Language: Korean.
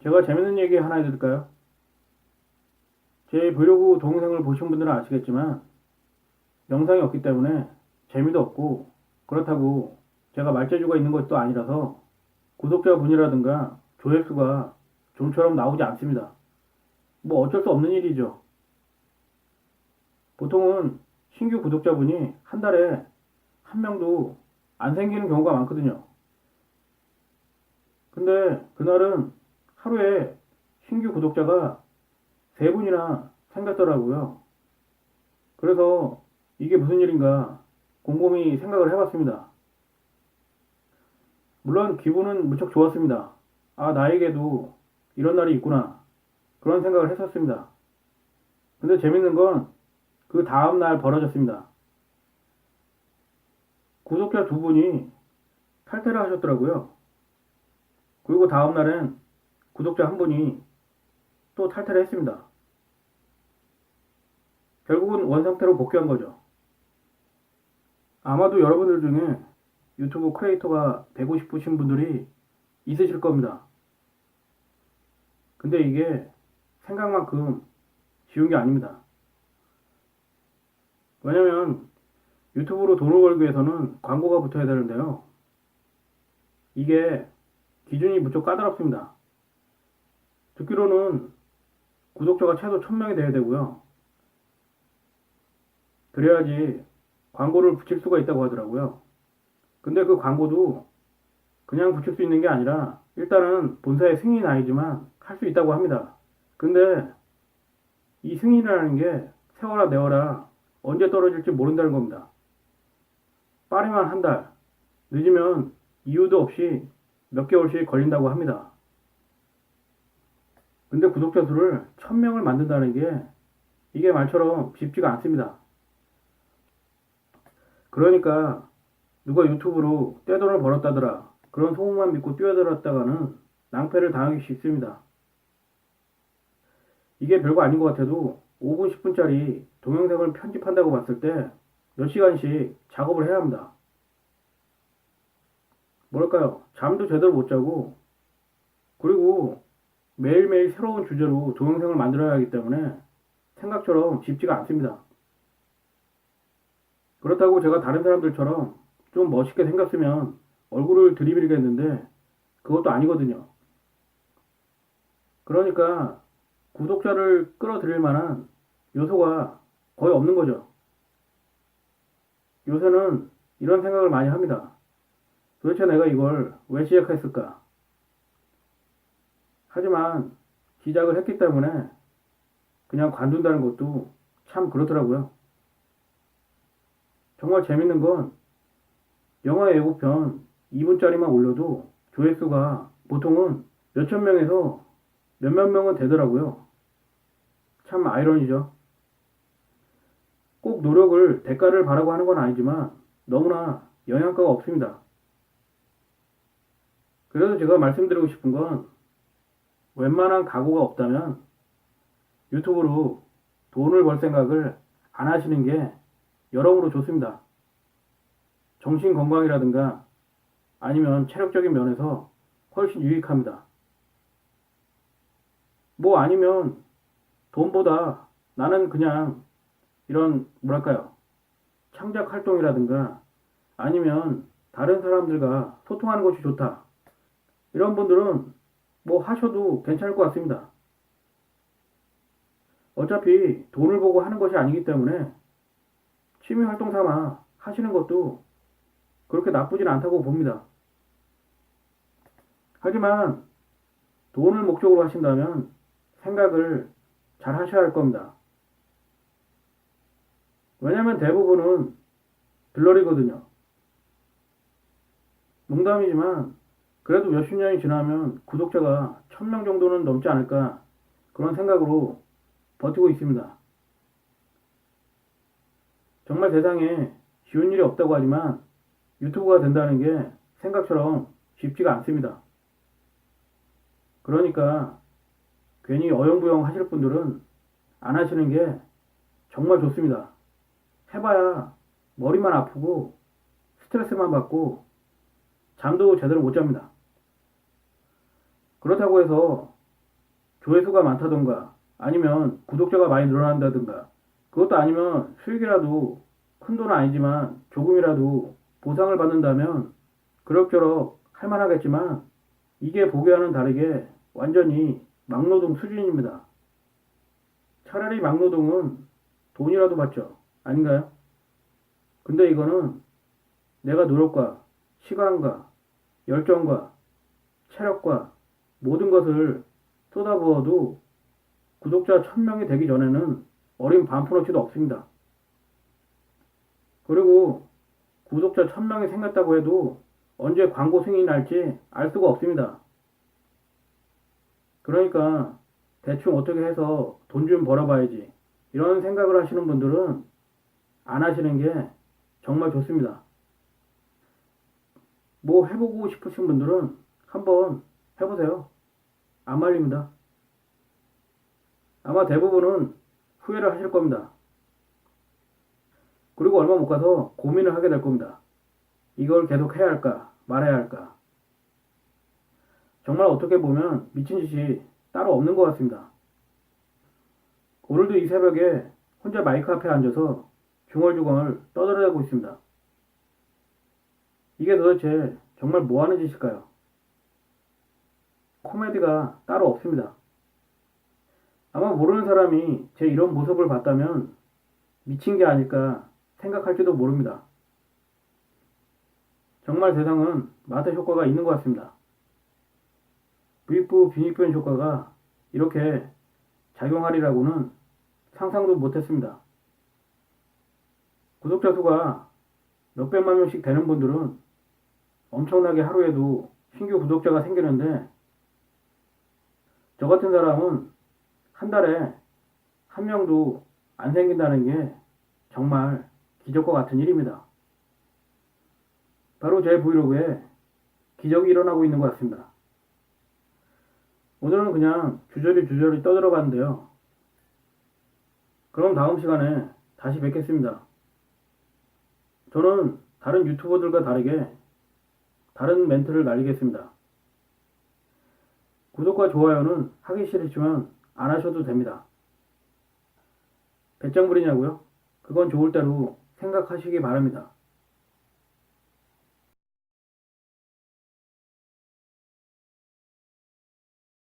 제가 재밌는 얘기 하나 해드릴까요? 제 브이로그 동영상을 보신 분들은 아시겠지만 영상이 없기 때문에 재미도 없고, 그렇다고 제가 말재주가 있는 것도 아니라서 구독자분이라든가 조회수가 좀처럼 나오지 않습니다. 뭐 어쩔 수 없는 일이죠. 보통은 신규 구독자분이 한 달에 한 명도 안 생기는 경우가 많거든요. 근데 그날은 하루에 신규 구독자가 세 분이나 생겼더라고요. 그래서 이게 무슨 일인가 곰곰이 생각을 해봤습니다. 물론 기분은 무척 좋았습니다. 아, 나에게도 이런 날이 있구나. 그런 생각을 했었습니다. 근데 재밌는 건 그 다음날 벌어졌습니다. 구독자 두 분이 탈퇴를 하셨더라고요. 그리고 다음날엔 구독자 한 분이 또 탈퇴를 했습니다. 결국은 원상태로 복귀한 거죠. 아마도 여러분들 중에 유튜브 크리에이터가 되고 싶으신 분들이 있으실 겁니다. 근데 이게 생각만큼 쉬운 게 아닙니다. 왜냐면 유튜브로 돈을 벌기 위해서는 광고가 붙어야 되는데요. 이게 기준이 무척 까다롭습니다. 듣기로는 구독자가 최소 1000명이 돼야 되고요. 그래야지 광고를 붙일 수가 있다고 하더라고요. 근데 그 광고도 그냥 붙일 수 있는 게 아니라 일단은 본사의 승인이 아니지만 할 수 있다고 합니다. 근데 이 승인이라는 게 세워라 내워라 언제 떨어질지 모른다는 겁니다. 빠르면 한 달, 늦으면 이유도 없이 몇 개월씩 걸린다고 합니다. 근데 구독자 수를 1000명을 만든다는 게 이게 말처럼 쉽지가 않습니다. 그러니까 누가 유튜브로 떼돈을 벌었다더라 그런 소문만 믿고 뛰어들었다가는 낭패를 당하기 쉽습니다. 이게 별거 아닌 것 같아도 5분 10분짜리 동영상을 편집한다고 봤을 때 몇 시간씩 작업을 해야 합니다. 뭐랄까요, 잠도 제대로 못 자고, 그리고 매일매일 새로운 주제로 동영상을 만들어야 하기 때문에 생각처럼 쉽지가 않습니다. 그렇다고 제가 다른 사람들처럼 좀 멋있게 생겼으면 얼굴을 들이밀겠는데 그것도 아니거든요. 그러니까 구독자를 끌어들일 만한 요소가 거의 없는 거죠. 요새는 이런 생각을 많이 합니다. 도대체 내가 이걸 왜 시작했을까? 하지만 시작을 했기 때문에 그냥 관둔다는 것도 참 그렇더라고요. 정말 재밌는 건 영화 예고편 2분짜리만 올려도 조회수가 보통은 몇천 명에서 몇몇 명은 되더라고요. 참 아이러니죠. 꼭 노력을 대가를 바라고 하는 건 아니지만 너무나 영양가가 없습니다. 그래서 제가 말씀드리고 싶은 건 웬만한 각오가 없다면 유튜브로 돈을 벌 생각을 안 하시는 게 여러모로 좋습니다. 정신 건강이라든가 아니면 체력적인 면에서 훨씬 유익합니다. 뭐 아니면 돈보다 나는 그냥 이런 뭐랄까요, 창작 활동이라든가 아니면 다른 사람들과 소통하는 것이 좋다, 이런 분들은 뭐 하셔도 괜찮을 것 같습니다. 어차피 돈을 보고 하는 것이 아니기 때문에 취미 활동 삼아 하시는 것도 그렇게 나쁘진 않다고 봅니다. 하지만 돈을 목적으로 하신다면 생각을 잘 하셔야 할 겁니다. 왜냐면 대부분은 들러리거든요. 농담이지만 그래도 몇십 년이 지나면 구독자가 1000명 정도는 넘지 않을까 그런 생각으로 버티고 있습니다. 정말 세상에 쉬운 일이 없다고 하지만 유튜브가 된다는 게 생각처럼 쉽지가 않습니다. 그러니까 괜히 어영부영 하실 분들은 안 하시는 게 정말 좋습니다. 해봐야 머리만 아프고 스트레스만 받고 잠도 제대로 못 잡니다. 그렇다고 해서 조회수가 많다던가 아니면 구독자가 많이 늘어난다든가 그것도 아니면 수익이라도 큰 돈은 아니지만 조금이라도 보상을 받는다면 그럭저럭 할만하겠지만 이게 보기와는 다르게 완전히 막노동 수준입니다. 차라리 막노동은 돈이라도 받죠. 아닌가요? 근데 이거는 내가 노력과 시간과 열정과 체력과 모든 것을 쏟아부어도 구독자 1000명이 되기 전에는 어린 반푼어치도 없습니다. 그리고 구독자 1000명이 생겼다고 해도 언제 광고 승인이 날지 알 수가 없습니다. 그러니까 대충 어떻게 해서 돈 좀 벌어봐야지 이런 생각을 하시는 분들은 안 하시는 게 정말 좋습니다. 뭐 해보고 싶으신 분들은 한번 해보세요. 안 말립니다. 아마 대부분은 후회를 하실 겁니다. 그리고 얼마 못 가서 고민을 하게 될 겁니다. 이걸 계속 해야 할까 말아야 할까. 정말 어떻게 보면 미친 짓이 따로 없는 것 같습니다. 오늘도 이 새벽에 혼자 마이크 앞에 앉아서 중얼중얼 떠들어대고 있습니다. 이게 도대체 정말 뭐 하는 짓일까요? 코미디가 따로 없습니다. 아마 모르는 사람이 제 이런 모습을 봤다면 미친 게 아닐까 생각할지도 모릅니다. 정말 세상은 마트 효과가 있는 것 같습니다. 부익부 빈익변 효과가 이렇게 작용하리라고는 상상도 못했습니다. 구독자 수가 몇백만 명씩 되는 분들은 엄청나게 하루에도 신규 구독자가 생기는데 저 같은 사람은 한 달에 한 명도 안 생긴다는 게 정말 기적과 같은 일입니다. 바로 제 브이로그에 기적이 일어나고 있는 것 같습니다. 오늘은 그냥 주저리 떠들어봤는데요. 그럼 다음 시간에 다시 뵙겠습니다. 저는 다른 유튜버들과 다르게 다른 멘트를 날리겠습니다. 구독과 좋아요는 하기 싫으시면 안 하셔도 됩니다. 배짱 부리냐고요? 그건 좋을 대로 생각하시기 바랍니다.